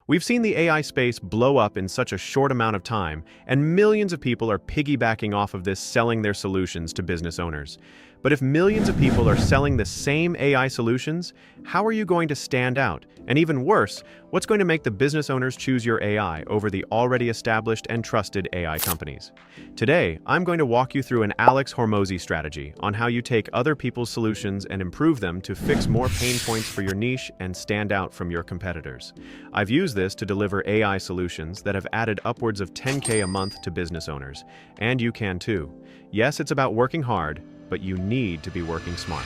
We've seen the AI space blow up in such a short amount of time, and millions of people are piggybacking off of this, selling their solutions to business owners. But if millions of people are selling the same AI solutions, how are you going to stand out? And even worse, what's going to make the business owners choose your AI over the already established and trusted AI companies? Today, I'm going to walk you through an Alex Hormozi strategy on how you take other people's solutions and improve them to fix more pain points for your niche and stand out from your competitors. I've used this to deliver AI solutions that have added upwards of 10K a month to business owners, and you can too. Yes, it's about working hard, but you need to be working smart.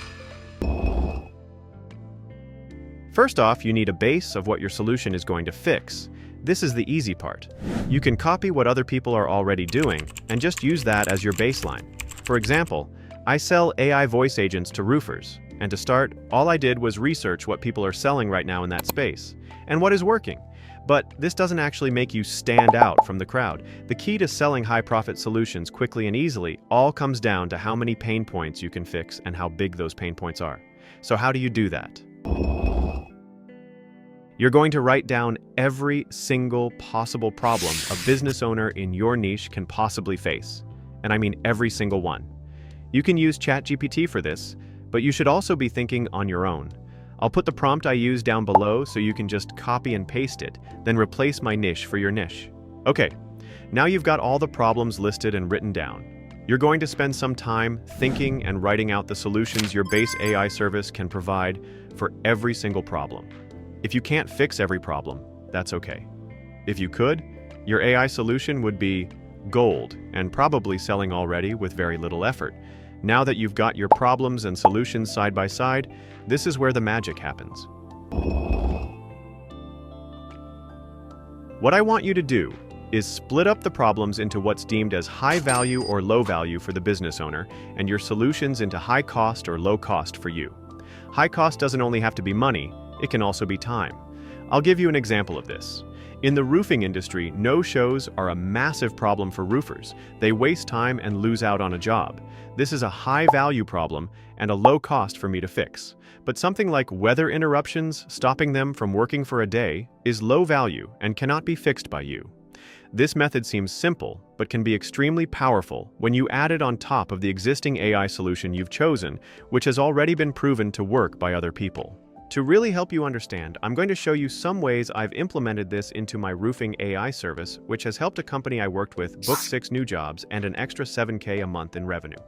First off, you need a base of what your solution is going to fix. This is the easy part. You can copy what other people are already doing and just use that as your baseline. For example, I sell AI voice agents to roofers, and to start, all I did was research what people are selling right now in that space and what is working. But this doesn't actually make you stand out from the crowd. The key to selling high-profit solutions quickly and easily all comes down to how many pain points you can fix and how big those pain points are. So how do you do that? You're going to write down every single possible problem a business owner in your niche can possibly face. And I mean every single one. You can use ChatGPT for this, but you should also be thinking on your own. I'll put the prompt I use down below so you can just copy and paste it, then replace my niche for your niche. Okay, now you've got all the problems listed and written down. You're going to spend some time thinking and writing out the solutions your base AI service can provide for every single problem. If you can't fix every problem, that's okay. If you could, your AI solution would be gold and probably selling already with very little effort. Now that you've got your problems and solutions side by side, this is where the magic happens. What I want you to do is split up the problems into what's deemed as high value or low value for the business owner, and your solutions into high cost or low cost for you. High cost doesn't only have to be money, it can also be time. I'll give you an example of this. In the roofing industry, no-shows are a massive problem for roofers. They waste time and lose out on a job. This is a high-value problem and a low cost for me to fix. But something like weather interruptions, stopping them from working for a day, is low value and cannot be fixed by you. This method seems simple, but can be extremely powerful when you add it on top of the existing AI solution you've chosen, which has already been proven to work by other people. To really help you understand, I'm going to show you some ways I've implemented this into my roofing AI service, which has helped a company I worked with book 6 new jobs and an extra 7K a month in revenue.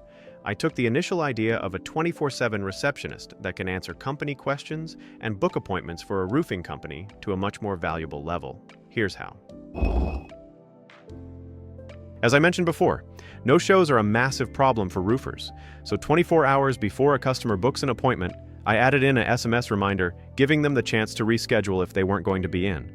I took the initial idea of a 24/7 receptionist that can answer company questions and book appointments for a roofing company to a much more valuable level. Here's how. As I mentioned before, no-shows are a massive problem for roofers. So 24 hours before a customer books an appointment, I added in an SMS reminder, giving them the chance to reschedule if they weren't going to be in.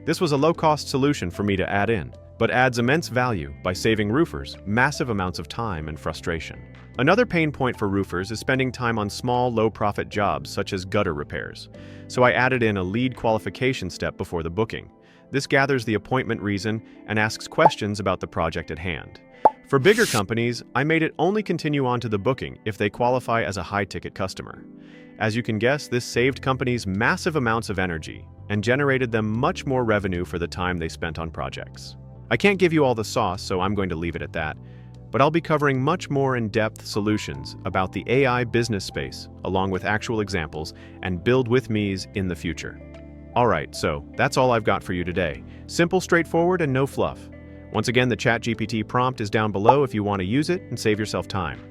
This was a low-cost solution for me to add in, but adds immense value by saving roofers massive amounts of time and frustration. Another pain point for roofers is spending time on small, low-profit jobs such as gutter repairs. So I added in a lead qualification step before the booking. This gathers the appointment reason and asks questions about the project at hand. For bigger companies, I made it only continue on to the booking if they qualify as a high-ticket customer. As you can guess, this saved companies massive amounts of energy and generated them much more revenue for the time they spent on projects. I can't give you all the sauce, so I'm going to leave it at that, but I'll be covering much more in-depth solutions about the AI business space, along with actual examples and build with me's in the future. Alright, so that's all I've got for you today. Simple, straightforward, and no fluff. Once again, the ChatGPT prompt is down below if you want to use it and save yourself time.